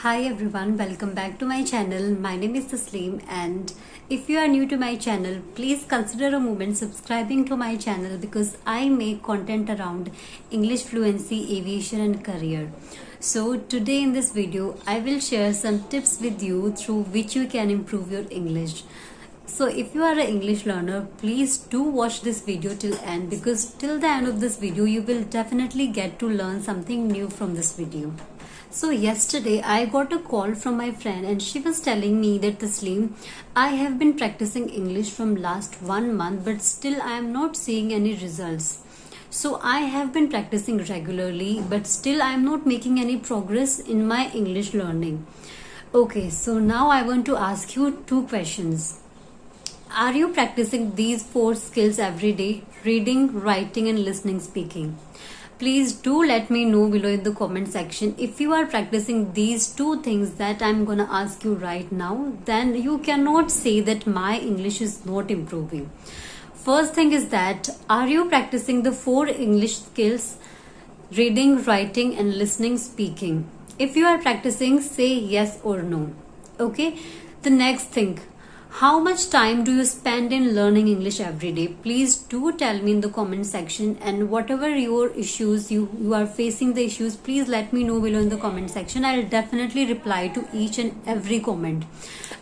Hi everyone, welcome back to my channel. My name is Tasleem, and if you are new to my channel, please consider a moment subscribing to my channel because I make content around English fluency, aviation and career. So today in this video, I will share some tips with you through which you can improve your English. So if you are an English learner, please do watch this video till end because till the end of this video, you will definitely get to learn something new from this video. So yesterday I got a call from my friend and she was telling me that Tasleem, I have been practicing English from last 1 month but still I am not seeing any results. So I have been practicing regularly but still I am not making any progress in my English learning. Okay, so now I want to ask you two questions. Are you practicing these 4 skills every day? Reading, writing and listening, speaking. Please do let me know below in the comment section if you are practicing these 2 things that I'm gonna ask you right now. Then you cannot say that my English is not improving. First thing is that are you practicing the 4 English skills? Reading, writing and listening, speaking. If you are practicing, say yes or no. Okay. The next thing, how much time do you spend in learning English every day? Please do tell me in the comment section, and whatever your issues you are facing the issues, please let me know below in the comment section. I'll definitely reply to each and every comment.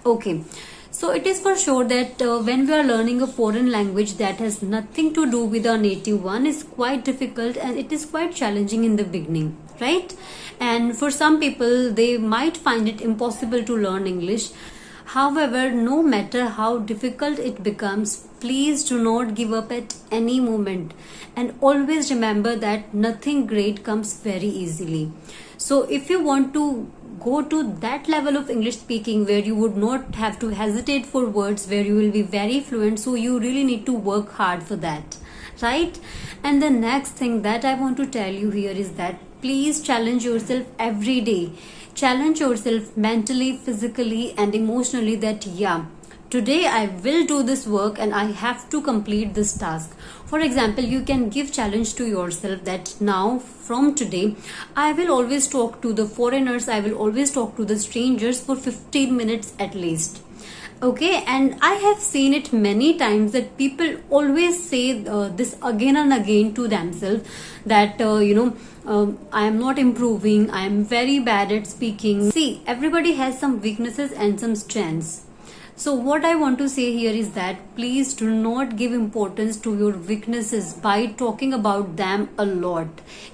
Okay. So it is for sure that when we are learning a foreign language that has nothing to do with our native one, is quite difficult and it is quite challenging in the beginning, right? And for some people, they might find it impossible to learn English. However, no matter how difficult it becomes, please do not give up at any moment and always remember that nothing great comes very easily. So if you want to go to that level of English speaking where you would not have to hesitate for words, where you will be very fluent, so you really need to work hard for that, right? And the next thing that I want to tell you here is that please challenge yourself every day. Challenge yourself mentally, physically and emotionally that today I will do this work and I have to complete this task. For example, you can give challenge to yourself that now from today I will always talk to the foreigners, I will always talk to the strangers for 15 minutes at least. Okay, and I have seen it many times that people always say this again and again to themselves that I am not improving, I am very bad at speaking. See, everybody has some weaknesses and some strengths. So what I want to say here is that please do not give importance to your weaknesses by talking about them a lot.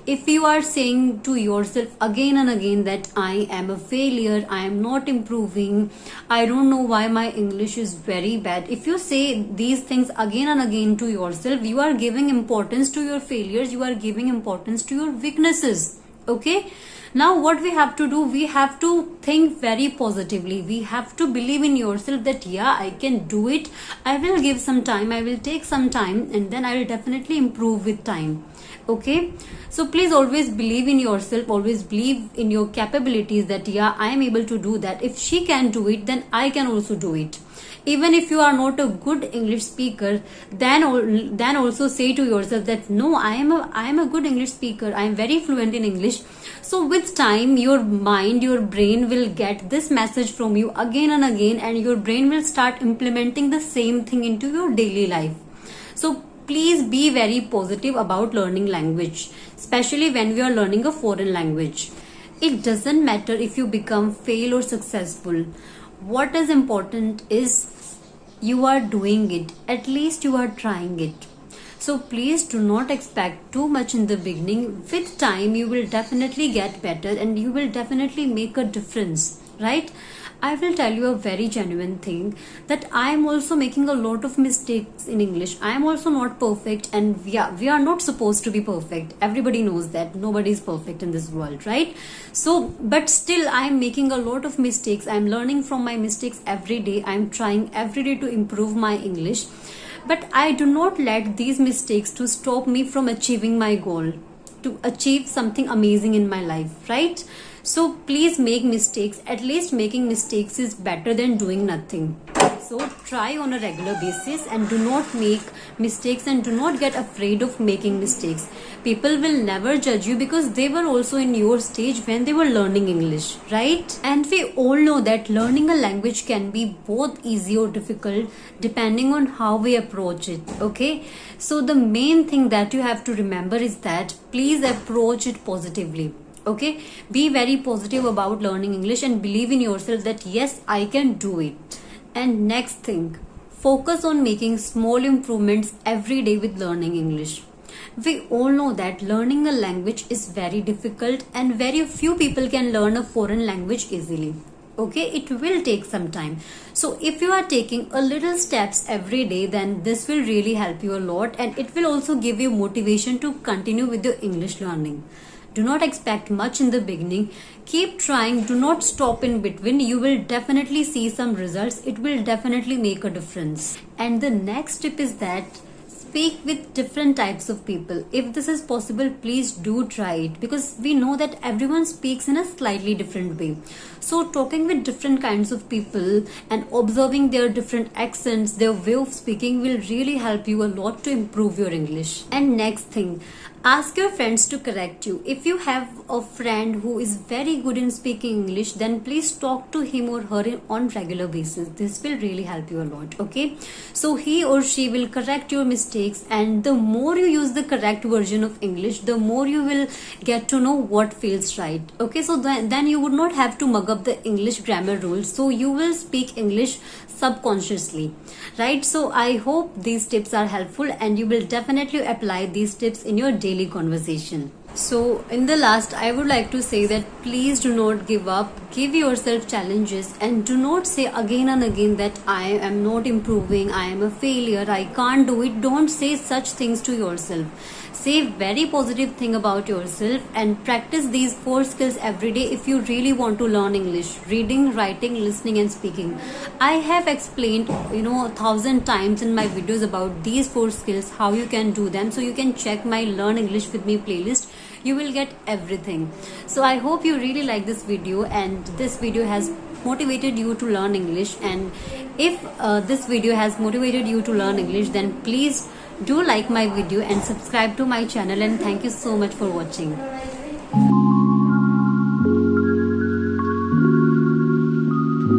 If you are saying to yourself again and again that I am a failure, I am not improving, I don't know why my English is very bad. If you say these things again and again to yourself, you are giving importance to your failures, you are giving importance to your weaknesses. Okay? Now what we have to do, we have to think very positively. We have to believe in yourself that I can do it. I will give some time, I will take some time and then I will definitely improve with time. Okay, so please always believe in yourself, always believe in your capabilities that I am able to do that. If she can do it, then I can also do it. Even if you are not a good English speaker, then also say to yourself that no, I am a good English speaker, I am very fluent in English. So with time, your mind, your brain will get this message from you again and again, and your brain will start implementing the same thing into your daily life. So please be very positive about learning language, especially when we are learning a foreign language. It doesn't matter if you become fail or successful. What is important is you are doing it. At least you are trying it. So please do not expect too much in the beginning. With time, you will definitely get better and you will definitely make a difference, right? I will tell you a very genuine thing that I am also making a lot of mistakes in English. I am also not perfect, and we are not supposed to be perfect. Everybody knows that nobody is perfect in this world, right? So, but still I am making a lot of mistakes. I am learning from my mistakes every day. I am trying every day to improve my English. But I do not let these mistakes to stop me from achieving my goal, to achieve something amazing in my life, right? So please make mistakes. At least making mistakes is better than doing nothing. So try on a regular basis and do not make mistakes, and do not get afraid of making mistakes. People will never judge you because they were also in your stage when they were learning English, right? And we all know that learning a language can be both easy or difficult depending on how we approach it, okay? So the main thing that you have to remember is that please approach it positively. Okay, be very positive about learning English and believe in yourself that yes, I can do it. And next thing, focus on making small improvements every day with learning English. We all know that learning a language is very difficult and very few people can learn a foreign language easily. Okay, it will take some time. So if you are taking a little steps every day, then this will really help you a lot, and it will also give you motivation to continue with your English learning. Do not expect much in the beginning. Keep trying. Do not stop in between. You will definitely see some results. It will definitely make a difference. And the next tip is that speak with different types of people. If this is possible, please do try it, because we know that everyone speaks in a slightly different way. So talking with different kinds of people and observing their different accents, their way of speaking will really help you a lot to improve your English. And next thing, ask your friends to correct you. If you have a friend who is very good in speaking English, then please talk to him or her on regular basis. This will really help you a lot, okay? So he or she will correct your mistakes, and the more you use the correct version of English, the more you will get to know what feels right, okay? So then you would not have to mug up the English grammar rules, so you will speak English subconsciously, right? So I hope these tips are helpful and you will definitely apply these tips in your daily conversation. So in the last, I would like to say that please do not give up. Give yourself challenges and do not say again and again that I am not improving, I am a failure, I can't do it. Don't say such things to yourself. Say very positive thing about yourself and practice these 4 skills every day if you really want to learn English: reading, writing, listening and speaking. I have explained 1,000 times in my videos about these 4 skills, how you can do them. So you can check my Learn English with Me playlist. You will get everything. So I hope you really like this video and this video has motivated you to learn English. And if this video has motivated you to learn English, then please do like my video and subscribe to my channel, and thank you so much for watching.